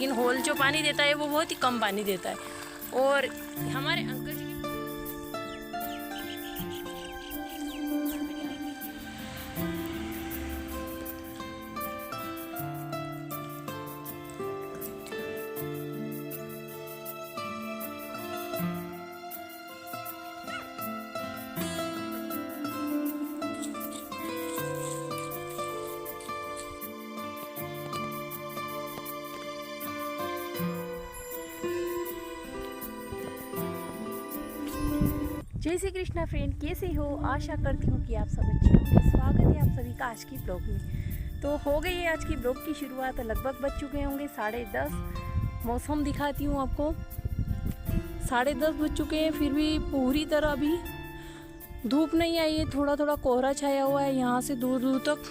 लेकिन होल जो पानी देता है वो बहुत ही कम पानी देता है। और हमारे अंकल जी जय श्री कृष्णा फ्रेंड, कैसे हो? आशा करती हूँ कि आप सब अच्छे होंगे। स्वागत है आप सभी का आज की ब्लॉग में। तो हो गई है आज की ब्लॉग की शुरुआत। लगभग बज चुके होंगे 10:30। मौसम दिखाती हूँ आपको। 10:30 बज चुके हैं, फिर भी पूरी तरह अभी धूप नहीं आई है। थोड़ा थोड़ा कोहरा छाया हुआ है। यहाँ से दूर दूर तक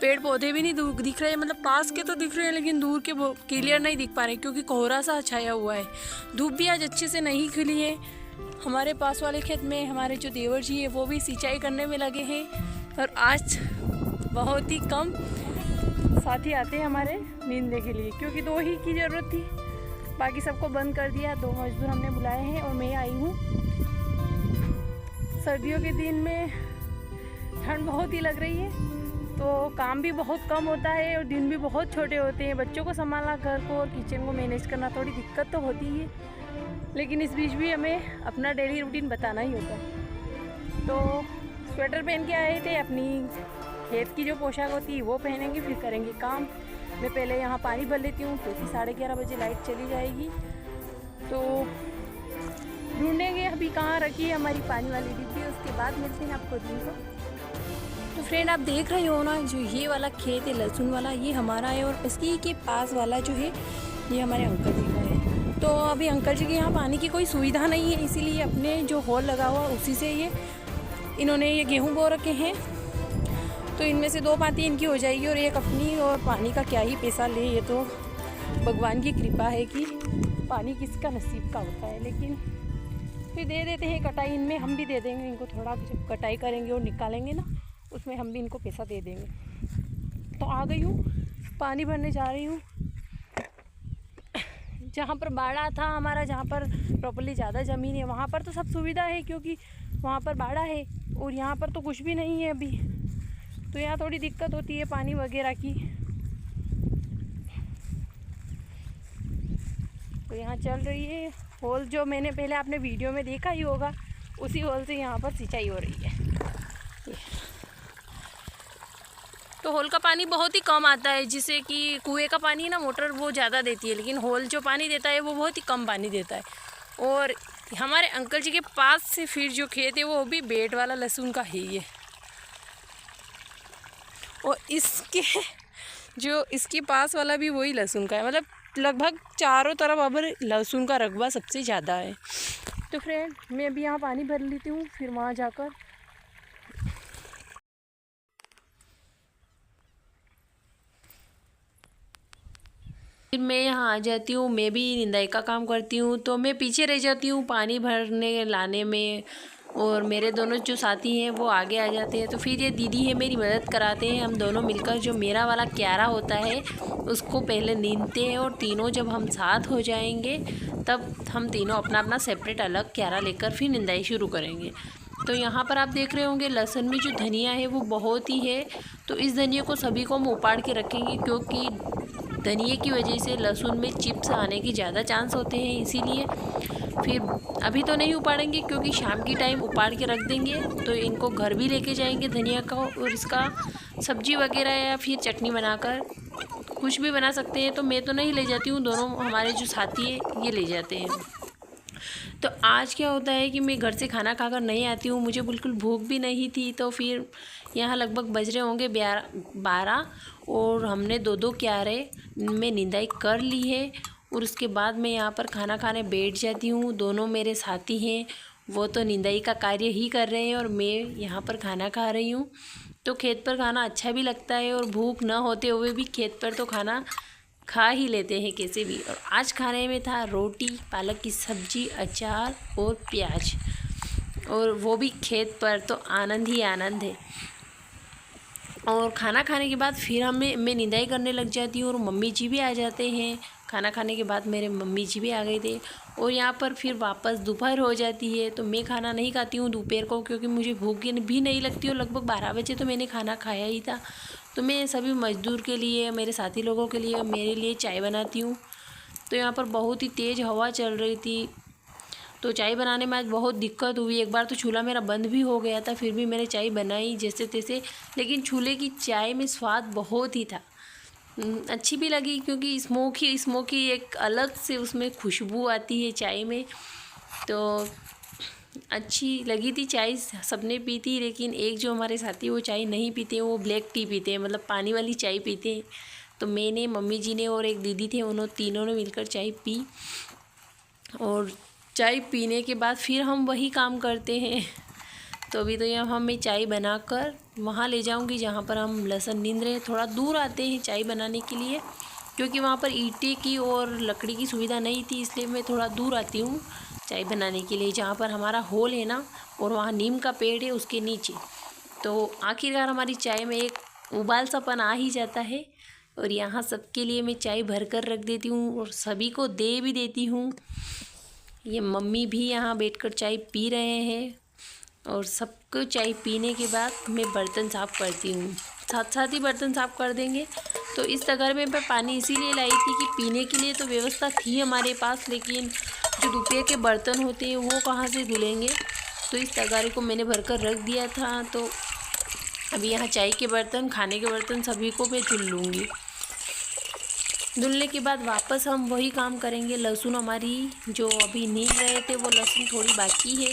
पेड़ पौधे भी नहीं दिख रहे हैं, मतलब पास के तो दिख रहे हैं लेकिन दूर के क्लियर नहीं दिख पा रहे क्योंकि कोहरा सा छाया हुआ है। धूप भी आज अच्छे से नहीं खिली है। हमारे पास वाले खेत में हमारे जो देवर जी है वो भी सिंचाई करने में लगे हैं और आज बहुत ही कम साथी आते हैं हमारे नींदने के लिए, क्योंकि 2 ही की ज़रूरत थी। बाकी सबको बंद कर दिया। 2 मजदूर हमने बुलाए हैं और मैं आई हूँ। सर्दियों के दिन में ठंड बहुत ही लग रही है तो काम भी बहुत कम होता है और दिन भी बहुत छोटे होते हैं। बच्चों को संभालना, घर को और किचन को मैनेज करना थोड़ी दिक्कत तो होती ही है, लेकिन इस बीच भी हमें अपना डेली रूटीन बताना ही होता है। तो स्वेटर पहन के आए थे। अपनी खेत की जो पोशाक होती है वो पहनेंगे, फिर करेंगे काम। मैं पहले यहाँ पानी भर लेती हूँ क्योंकि 11:30 बजे लाइट चली जाएगी। तो ढूंढेंगे अभी कहाँ रखी है हमारी पानी वाली डिब्बी, उसके बाद मिलते हैं आपको दिन को। तो फ्रेंड आप देख रहे हो ना, जो ये वाला खेत है लहसुन वाला, ये हमारा है और इसी के पास वाला जो है ये हमारे अंकल जी का है। तो अभी अंकल जी के यहाँ पानी की कोई सुविधा नहीं है, इसीलिए अपने जो होल लगा हुआ उसी से इन्होंने ये गेहूँ बो रखे हैं। तो इनमें से 2 पाती इनकी हो जाएगी और एक अपनी। और पानी का क्या ही पैसा ले, ये तो भगवान की कृपा है कि पानी किसका नसीब का होता है। लेकिन फिर दे देते हैं कटाई इनमें, हम भी दे देंगे इनको। थोड़ा जब कटाई करेंगे और निकालेंगे ना, उसमें हम भी इनको पैसा दे देंगे। तो आ गई हूँ, पानी भरने जा रही हूँ। जहाँ पर बाड़ा था हमारा, जहाँ पर प्रॉपर्ली ज़्यादा ज़मीन है, वहाँ पर तो सब सुविधा है क्योंकि वहाँ पर बाड़ा है। और यहाँ पर तो कुछ भी नहीं है अभी, तो यहाँ थोड़ी दिक्कत होती है पानी वगैरह की। तो यहाँ चल रही है होल, जो मैंने पहले आपने वीडियो में देखा ही होगा, उसी होल से यहाँ पर सिंचाई हो रही है। तो होल का पानी बहुत ही कम आता है, जिससे कि कुएं का पानी ना मोटर वो ज़्यादा देती है, लेकिन होल जो पानी देता है वो बहुत ही कम पानी देता है। और हमारे अंकल जी के पास से फिर जो खेत है वो भी बेट वाला लहसुन का है ये। और इसके पास वाला भी वही लहसुन का है, मतलब लगभग चारों तरफ अब लहसुन का रकबा सबसे ज़्यादा है। तो फ्रेंड मैं अभी यहाँ पानी भर लेती हूँ, फिर वहाँ जाकर फिर मैं यहाँ आ जाती हूँ। मैं भी निंदाई का काम करती हूँ, तो मैं पीछे रह जाती हूँ पानी भरने लाने में, और मेरे दोनों जो साथी हैं वो आगे आ जाते हैं। तो फिर ये दीदी है मेरी मदद कराते हैं। हम दोनों मिलकर जो मेरा वाला क्यारा होता है उसको पहले नींदते हैं, और तीनों जब हम साथ हो जाएंगे तब हम तीनों अपना अपना सेपरेट अलग क्यारा लेकर फिर निंदाई शुरू करेंगे। तो यहाँ पर आप देख रहे होंगे लहसुन में जो धनिया है वो बहुत ही है। तो इस धनिया को सभी को हम उपाड़ के रखेंगे, क्योंकि धनिए की वजह से लहसुन में चिप्स आने की ज़्यादा चांस होते हैं। इसीलिए फिर अभी तो नहीं उपाड़ेंगे, क्योंकि शाम की टाइम उपाड़ के रख देंगे तो इनको घर भी लेके जाएंगे धनिया का, और इसका सब्जी वगैरह या फिर चटनी बनाकर कुछ भी बना सकते हैं। तो मैं तो नहीं ले जाती हूँ, दोनों हमारे जो साथी हैं ये ले जाते हैं। तो आज क्या होता है कि मैं घर से खाना खाकर नहीं आती हूँ, मुझे बिल्कुल भूख भी नहीं थी। तो फिर यहाँ लगभग बज रहे होंगे 12 और हमने 2-2 क्यारे में निंदाई कर ली है। और उसके बाद मैं यहाँ पर खाना खाने बैठ जाती हूँ। दोनों मेरे साथी हैं वो तो निंदाई का कार्य ही कर रहे हैं और मैं यहाँ पर खाना खा रही हूँ। तो खेत पर खाना अच्छा भी लगता है, और भूख न होते हुए भी खेत पर तो खाना खा ही लेते हैं कैसे भी। और आज खाने में था रोटी, पालक की सब्जी, अचार और प्याज, और वो भी खेत पर, तो आनंद ही आनंद है। और खाना खाने के बाद फिर मैं निंदाई करने लग जाती हूँ, और मम्मी जी भी आ जाते हैं खाना खाने के बाद मेरे मम्मी जी भी आ गए थे और यहाँ पर फिर वापस दोपहर हो जाती है। तो मैं खाना नहीं खाती हूँ दोपहर को, क्योंकि मुझे भूख भी नहीं लगती और लगभग 12 बजे तो मैंने खाना खाया ही था। तो मैं सभी मज़दूर के लिए, मेरे साथी लोगों के लिए, मेरे लिए चाय बनाती हूँ। तो यहाँ पर बहुत ही तेज़ हवा चल रही थी, तो चाय बनाने में आज बहुत दिक्कत हुई। एक बार तो चूल्हा मेरा बंद भी हो गया था, फिर भी मैंने चाय बनाई जैसे तैसे, लेकिन चूल्हे की चाय में स्वाद बहुत ही था। अच्छी भी लगी, क्योंकि स्मोकी एक अलग से उसमें खुशबू आती है चाय में। तो अच्छी लगी थी चाय, सबने पी थी। लेकिन एक जो हमारे साथी वो चाय नहीं पीते, वो ब्लैक टी पीते हैं, मतलब पानी वाली चाय पीते हैं। तो मैंने, मम्मी जी ने और एक दीदी थे, उन्होंने तीनों ने मिलकर चाय पी। और चाय पीने के बाद फिर हम वही काम करते हैं। तो अभी तो यहाँ मैं चाय बनाकर वहाँ ले जाऊँगी जहाँ पर हम लहसुन नींद रहे। थोड़ा दूर आते हैं चाय बनाने के लिए, क्योंकि वहाँ पर ईंटे की और लकड़ी की सुविधा नहीं थी, इसलिए मैं थोड़ा दूर आती हूँ चाय बनाने के लिए, जहाँ पर हमारा होल है ना, और वहाँ नीम का पेड़ है उसके नीचे। तो आखिरकार हमारी चाय में एक उबाल सापन आ ही जाता है। और यहाँ सबके लिए मैं चाय भर कर रख देती हूँ और सभी को दे भी देती हूँ। ये मम्मी भी यहाँ बैठकर चाय पी रहे हैं और सबको चाय पीने के बाद मैं बर्तन साफ़ करती हूँ, साथ साथ ही बर्तन साफ़ कर देंगे। तो इस तगारे में मैं पानी इसीलिए लाई थी कि पीने के लिए तो व्यवस्था थी हमारे पास, लेकिन जो दोपहर के बर्तन होते हैं वो कहाँ से धुलेंगे। तो इस तगारे को मैंने भरकर रख दिया था। तो अभी यहाँ चाय के बर्तन, खाने के बर्तन सभी को मैं धुल लूँगी। धुलने के बाद वापस हम वही काम करेंगे। लहसुन हमारी जो अभी नील रहे थे वो लहसुन थोड़ी बाकी है।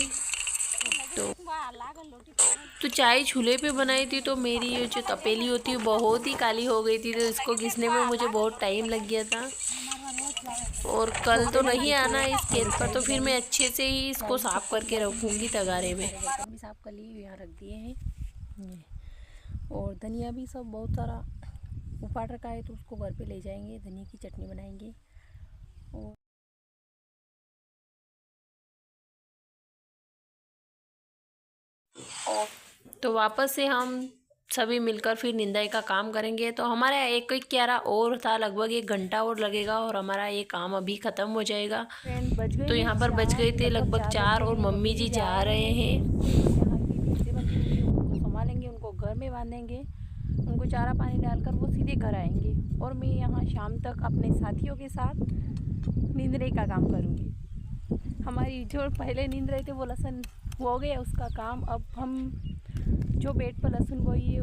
तो चाय चूल्हे पे बनाई थी, तो मेरी ये जो तपेली होती है बहुत ही काली हो गई थी, तो इसको घिसने में मुझे बहुत टाइम लग गया था। और कल तो नहीं आना इस खेत पर, तो फिर मैं अच्छे से ही इसको साफ़ करके रखूँगी तगारे में। बर्तन भी साफ़ कर लिए, यहाँ रख दिए हैं। और धनिया भी सब बहुत सारा उपाड़ रखा है, तो उसको घर पे ले जाएंगे, धनिया की चटनी बनाएंगे। और तो वापस से हम सभी मिलकर फिर निंदाई का काम करेंगे। तो हमारा एक क्यारा और था, लगभग 1 घंटा और लगेगा और हमारा ये काम अभी ख़त्म हो जाएगा। तो यहाँ पर बज गए थे लगभग 4 और मम्मी जी जा रहे हैं। यहाँ की भैंसें बंधी हुई हैं, उनको संभालेंगे, उनको घर में बांधेंगे, उनको चारा पानी डालकर वो सीधे घर आएंगे। और मैं यहाँ शाम तक अपने साथियों के साथ नींदने का काम करूँगी। हमारी जो पहले नींद रहे थे वो लहसुन हो गया उसका काम। अब हम जो बेड पर लहसुन बोई है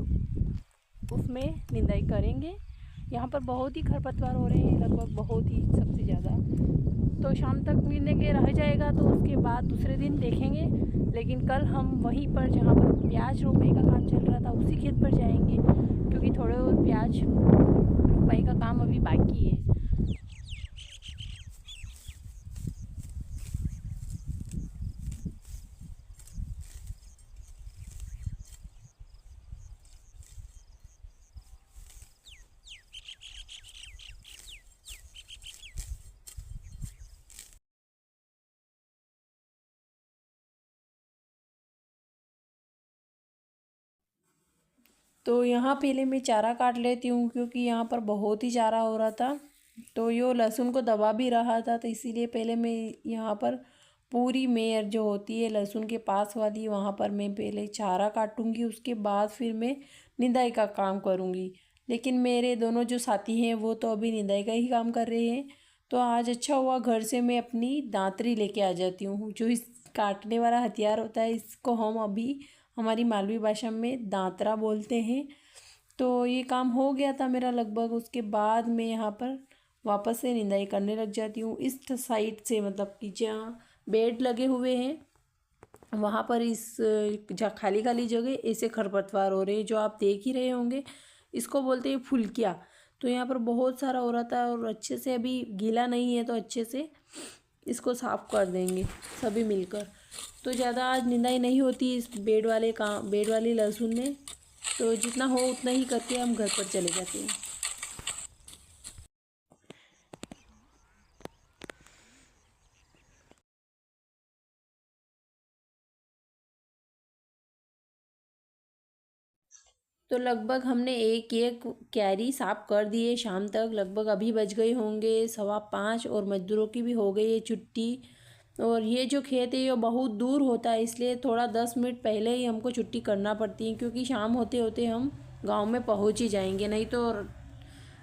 उसमें निंदाई करेंगे। यहाँ पर बहुत ही खरपतवार हो रहे हैं, लगभग बहुत ही, सबसे ज़्यादा। तो शाम तक नींदेंगे, रह जाएगा तो उसके बाद दूसरे दिन देखेंगे। लेकिन कल हम वहीं पर जहाँ पर प्याज रोपने का काम चल रहा था उसी खेत पर जाएंगे, क्योंकि थोड़े और प्याज रोपाई का काम अभी बाकी है। तो यहाँ पहले मैं चारा काट लेती हूँ, क्योंकि यहाँ पर बहुत ही चारा हो रहा था। तो यो लहसुन को दबा भी रहा था, तो इसीलिए पहले मैं यहाँ पर पूरी मेयर जो होती है लहसुन के पास वाली, वहाँ पर मैं पहले चारा काटूँगी, उसके बाद फिर मैं निंदाई का काम करूँगी। लेकिन मेरे दोनों जो साथी हैं वो तो अभी निंदाई का ही काम कर रहे हैं। तो आज अच्छा हुआ घर से मैं अपनी दांतरी लेके आ जाती हूँ, जो इस काटने वाला हथियार होता है, इसको हम अभी हमारी मालवी भाषा में दांतरा बोलते हैं। तो ये काम हो गया था मेरा लगभग। उसके बाद मैं यहाँ पर वापस से निंदाई करने लग जाती हूँ इस साइड से, मतलब कि जहाँ बेड लगे हुए हैं वहाँ पर इस जहाँ खाली खाली जगह ऐसे खरपतवार हो रहे हैं, जो आप देख ही रहे होंगे। इसको बोलते हैं फुलकिया। तो यहाँ पर बहुत सारा हो रहा था और अच्छे से अभी गीला नहीं है, तो अच्छे से इसको साफ़ कर देंगे सभी मिलकर। तो ज़्यादा आज निंदाई नहीं होती इस बेड वाली लहसुन में, तो जितना हो उतना ही करके हम घर पर चले जाते हैं। तो लगभग हमने एक एक क्यारी साफ़ कर दिए शाम तक। लगभग अभी बज गए होंगे 5:15 और मज़दूरों की भी हो गई है छुट्टी। और ये जो खेत है ये बहुत दूर होता है, इसलिए थोड़ा 10 मिनट पहले ही हमको छुट्टी करना पड़ती है, क्योंकि शाम होते होते हम गांव में पहुंच ही जाएंगे। नहीं तो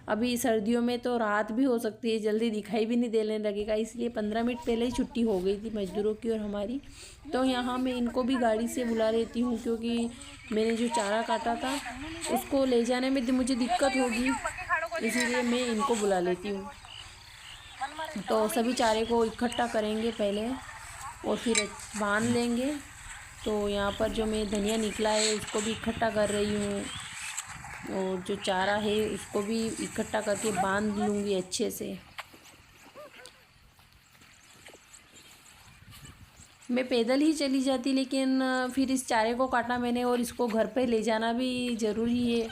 अभी सर्दियों में तो रात भी हो सकती है, जल्दी दिखाई भी नहीं देने लगेगा। इसलिए 15 मिनट पहले ही छुट्टी हो गई थी मज़दूरों की और हमारी। तो यहाँ मैं इनको भी गाड़ी से बुला लेती हूँ, क्योंकि मैंने जो चारा काटा था उसको ले जाने में मुझे दिक्कत होगी, इसीलिए मैं इनको बुला लेती हूँ। तो सभी चारे को इकट्ठा करेंगे पहले और फिर बांध लेंगे। तो यहाँ पर जो मैं धनिया निकला है उसको भी इकट्ठा कर रही हूँ, और जो चारा है उसको भी इकट्ठा करके बांध लूँगी अच्छे से। मैं पैदल ही चली जाती, लेकिन फिर इस चारे को काटा मैंने और इसको घर पे ले जाना भी ज़रूरी है।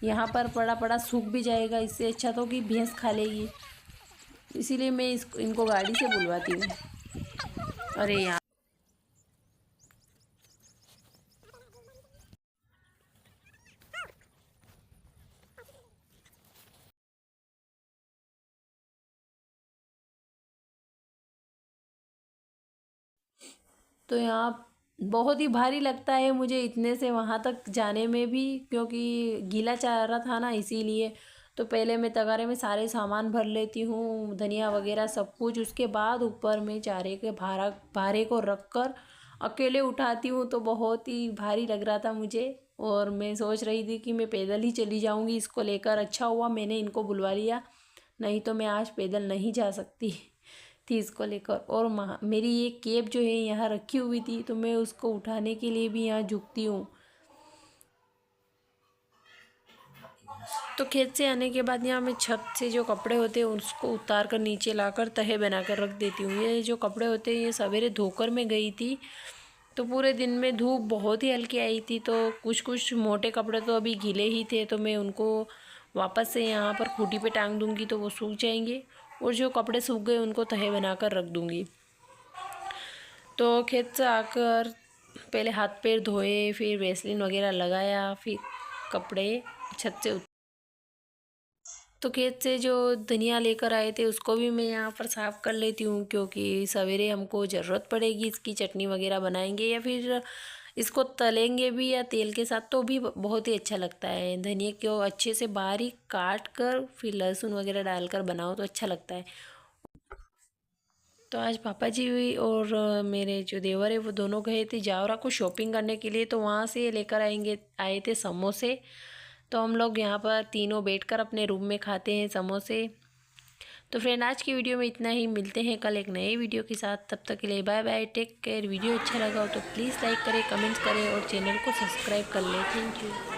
यहाँ पर पड़ा पड़ा सूख भी जाएगा, इससे अच्छा तो कि भैंस खा लेगी, इसीलिए मैं इनको गाड़ी से बुलवाती हूँ। अरे यार, तो यहाँ बहुत ही भारी लगता है मुझे इतने से वहाँ तक जाने में भी, क्योंकि गीला चारा था ना, इसीलिए। तो पहले मैं तगारे में सारे सामान भर लेती हूँ, धनिया वगैरह सब कुछ। उसके बाद ऊपर में चारे के भारे को रख कर अकेले उठाती हूँ। तो बहुत ही भारी लग रहा था मुझे, और मैं सोच रही थी कि मैं पैदल ही चली जाऊँगी इसको लेकर। अच्छा हुआ मैंने इनको बुलवा लिया, नहीं तो मैं आज पैदल नहीं जा सकती थी इसको लेकर। और मेरी ये केप जो है यहाँ रखी हुई थी, तो मैं उसको उठाने के लिए भी यहाँ झुकती हूँ। तो खेत से आने के बाद यहाँ मैं छत से जो कपड़े होते हैं उसको उतार कर नीचे लाकर तहे बनाकर रख देती हूँ। ये जो कपड़े होते हैं ये सवेरे धोकर मैं गई थी, तो पूरे दिन में धूप बहुत ही हल्की आई थी, तो कुछ कुछ मोटे कपड़े तो अभी गीले ही थे, तो मैं उनको वापस से यहाँ पर खूंटी पे टांग दूँगी तो वो सूख जाएंगे। और जो कपड़े सूख गए उनको तहे बनाकर रख दूँगी। तो खेत से आकर पहले हाथ पैर धोए, फिर वैसलीन वगैरह लगाया, फिर कपड़े छत से तो खेत से जो धनिया लेकर आए थे उसको भी मैं यहाँ पर साफ़ कर लेती हूँ, क्योंकि सवेरे हमको ज़रूरत पड़ेगी इसकी। चटनी वगैरह बनाएंगे या फिर इसको तलेंगे भी या तेल के साथ, तो भी बहुत ही अच्छा लगता है। धनिया को अच्छे से बारीक काट कर फिर लहसुन वगैरह डालकर बनाओ तो अच्छा लगता है। तो आज पापा जी हुई और मेरे जो देवर है वो दोनों गए थे जावरा को शॉपिंग करने के लिए, तो वहाँ से लेकर आए थे समोसे। तो हम लोग यहाँ पर तीनों बैठकर अपने रूम में खाते हैं समोसे। तो फ्रेंड आज की वीडियो में इतना ही, मिलते हैं कल एक नए वीडियो के साथ। तब तक के लिए bye bye, take care. Video अच्छा लगा हो तो प्लीज़ लाइक करें, कमेंट्स करें और चैनल को सब्सक्राइब कर लें। Thank you.